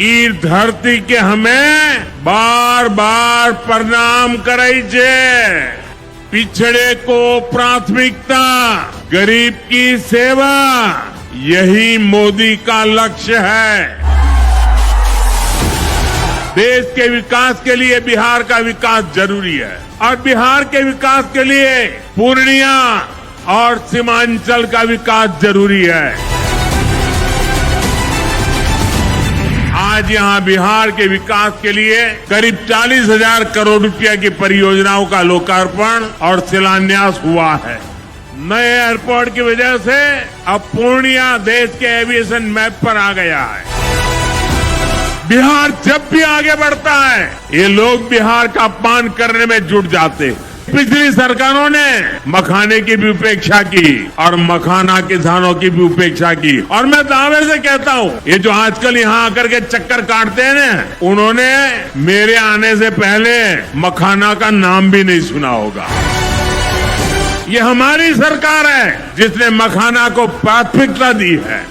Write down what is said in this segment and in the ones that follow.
ई धरती के हमें बार बार प्रणाम करे छे। पिछड़े को प्राथमिकता, गरीब की सेवा, यही मोदी का लक्ष्य है। देश के विकास के लिए बिहार का विकास जरूरी है और बिहार के विकास के लिए पूर्णिया और सीमांचल का विकास जरूरी है। आज यहां बिहार के विकास के लिए करीब 40,000 करोड़ रुपया की परियोजनाओं का लोकार्पण और शिलान्यास हुआ है। नए एयरपोर्ट की वजह से अब पूर्णिया देश के एविएशन मैप पर आ गया है। बिहार जब भी आगे बढ़ता है, ये लोग बिहार का अपमान करने में जुट जाते हैं। पिछली सरकारों ने मखाने की भी उपेक्षा की और मखाना किसानों की भी उपेक्षा की। और मैं दावे से कहता हूं, ये जो आजकल यहाँ आकर के चक्कर काटते हैं ना, उन्होंने मेरे आने से पहले मखाना का नाम भी नहीं सुना होगा। ये हमारी सरकार है जिसने मखाना को प्राथमिकता दी है।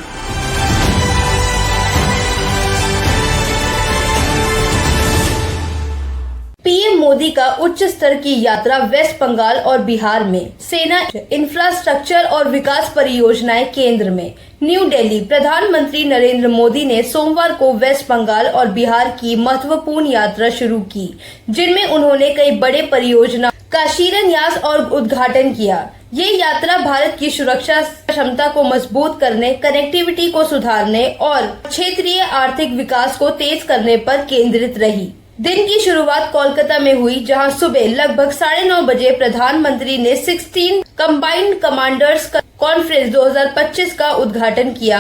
पीएम मोदी का उच्च स्तर की यात्रा वेस्ट बंगाल और बिहार में सेना, इंफ्रास्ट्रक्चर और विकास परियोजनाएं केंद्र में। न्यू दिल्ली। प्रधानमंत्री नरेंद्र मोदी ने सोमवार को वेस्ट बंगाल और बिहार की महत्वपूर्ण यात्रा शुरू की, जिनमें उन्होंने कई बड़े परियोजना का शिलान्यास और उद्घाटन किया। ये यात्रा भारत की सुरक्षा क्षमता को मजबूत करने, कनेक्टिविटी को सुधारने और क्षेत्रीय आर्थिक विकास को तेज करने पर केंद्रित रही। दिन की शुरुआत कोलकाता में हुई, जहां सुबह लगभग 9:30 बजे प्रधानमंत्री ने 16 कंबाइंड कमांडर्स कॉन्फ्रेंस 2025 का उद्घाटन किया।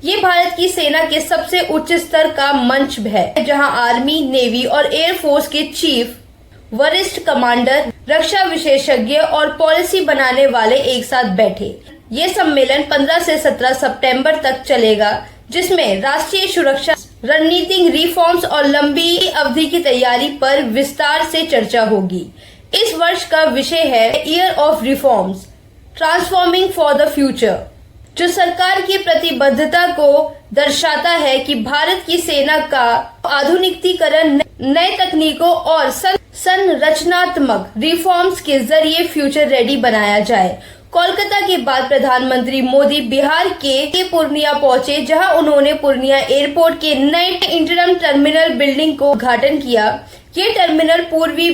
ये भारत की सेना के सबसे उच्च स्तर का मंच है, जहां आर्मी, नेवी और एयरफोर्स के चीफ, वरिष्ठ कमांडर, रक्षा विशेषज्ञ और पॉलिसी बनाने वाले एक साथ बैठे। ये सम्मेलन 15 से 17 सितंबर तक चलेगा, जिसमें राष्ट्रीय सुरक्षा रणनीतिक रिफॉर्म्स और लंबी अवधि की तैयारी पर विस्तार से चर्चा होगी। इस वर्ष का विषय है year of reforms, transforming for the future, जो सरकार की प्रतिबद्धता को दर्शाता है कि भारत की सेना का आधुनिकीकरण, नए तकनीकों और संरचनात्मक रिफॉर्म्स के जरिए फ्यूचर रेडी बनाया जाए। कोलकाता के बाद प्रधानमंत्री मोदी बिहार के पूर्णिया पहुंचे, जहां उन्होंने पूर्णिया एयरपोर्ट के नए इंटरम टर्मिनल बिल्डिंग को उद्घाटन किया। ये टर्मिनल पूर्वी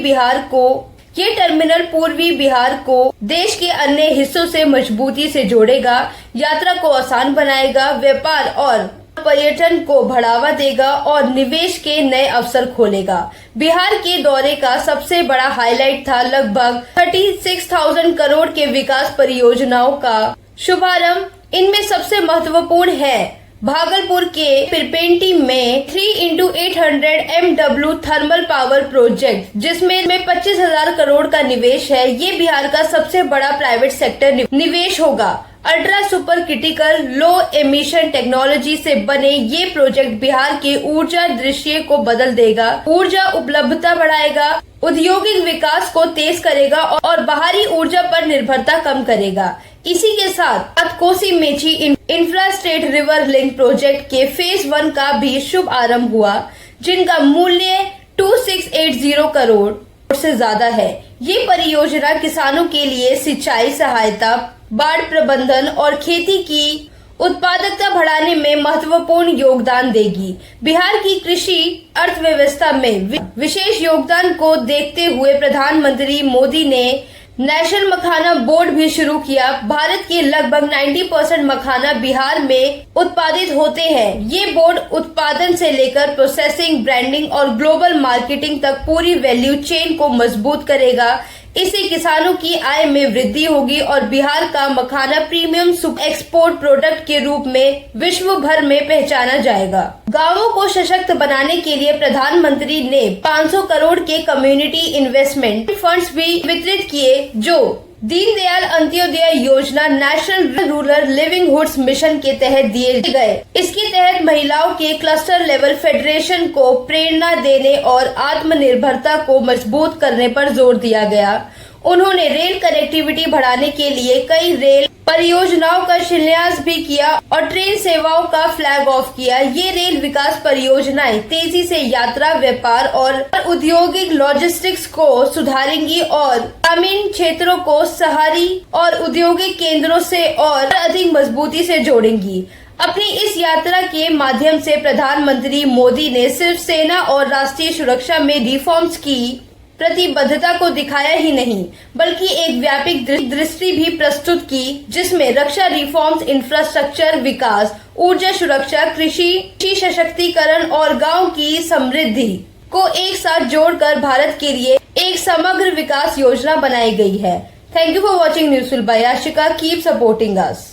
बिहार को देश के अन्य हिस्सों से मजबूती से जोड़ेगा, यात्रा को आसान बनाएगा, व्यापार और पर्यटन को बढ़ावा देगा और निवेश के नए अवसर खोलेगा। बिहार के दौरे का सबसे बड़ा हाईलाइट था लगभग 36,000 करोड़ के विकास परियोजनाओं का शुभारंभ। इनमें सबसे महत्वपूर्ण है भागलपुर के पिरपेंटी में 3x800 MW thermal power project, जिसमें 25,000 करोड़ का निवेश है। ये बिहार का सबसे बड़ा प्राइवेट सेक्टर निवेश होगा। अल्ट्रा सुपर क्रिटिकल लो एमिशन टेक्नोलॉजी से बने ये प्रोजेक्ट बिहार के ऊर्जा दृश्य को बदल देगा, ऊर्जा उपलब्धता बढ़ाएगा, औद्योगिक विकास को तेज करेगा और बाहरी ऊर्जा पर निर्भरता कम करेगा। इसी के साथ Kosi Mechi intrastate river link project के फेज 1 का भी शुभ आरंभ हुआ, जिनका मूल्य 2680 करोड़ से ज्यादा है। ये परियोजना किसानों के लिए सिंचाई सहायता, बाढ़ प्रबंधन और खेती की उत्पादकता बढ़ाने में महत्वपूर्ण योगदान देगी। बिहार की कृषि अर्थव्यवस्था में विशेष योगदान को देखते हुए प्रधानमंत्री मोदी ने नेशनल मखाना बोर्ड भी शुरू किया। भारत के लगभग 90% मखाना बिहार में उत्पादित होते हैं। ये बोर्ड उत्पादन से लेकर प्रोसेसिंग, ब्रांडिंग और ग्लोबल मार्केटिंग तक पूरी वैल्यू चेन को मजबूत करेगा। इससे किसानों की आय में वृद्धि होगी और बिहार का मखाना प्रीमियम एक्सपोर्ट प्रोडक्ट के रूप में विश्व भर में पहचाना जाएगा। गांवों को सशक्त बनाने के लिए प्रधानमंत्री ने 500 करोड़ के कम्युनिटी इन्वेस्टमेंट फंड्स भी वितरित किए, जो दीनदयाल अंत्योदय योजना नेशनल रूरल लिवलीहुड्स मिशन के तहत दिए गए। इसके तहत महिलाओं के क्लस्टर लेवल फेडरेशन को प्रेरणा देने और आत्मनिर्भरता को मजबूत करने पर जोर दिया गया। उन्होंने रेल कनेक्टिविटी बढ़ाने के लिए कई रेल परियोजनाओं का शिलान्यास भी किया और ट्रेन सेवाओं का फ्लैग ऑफ किया। ये रेल विकास परियोजनाएं तेजी से यात्रा, व्यापार और औद्योगिक लॉजिस्टिक्स को सुधारेंगी और ग्रामीण क्षेत्रों को शहरी और औद्योगिक केंद्रों से और अधिक मजबूती से जोड़ेंगी। अपनी इस यात्रा के माध्यम से प्रधानमंत्री मोदी ने सिर्फ सेना और राष्ट्रीय सुरक्षा में रिफॉर्म्स की प्रतिबद्धता को दिखाया ही नहीं, बल्कि एक व्यापक दृष्टि भी प्रस्तुत की, जिसमें रक्षा रिफॉर्म्स, इंफ्रास्ट्रक्चर विकास, ऊर्जा सुरक्षा, कृषि सशक्तिकरण और गांव की समृद्धि को एक साथ जोड़कर भारत के लिए एक समग्र विकास योजना बनाई गई है। Thank you for watching Newsful by Ashika. Keep supporting us.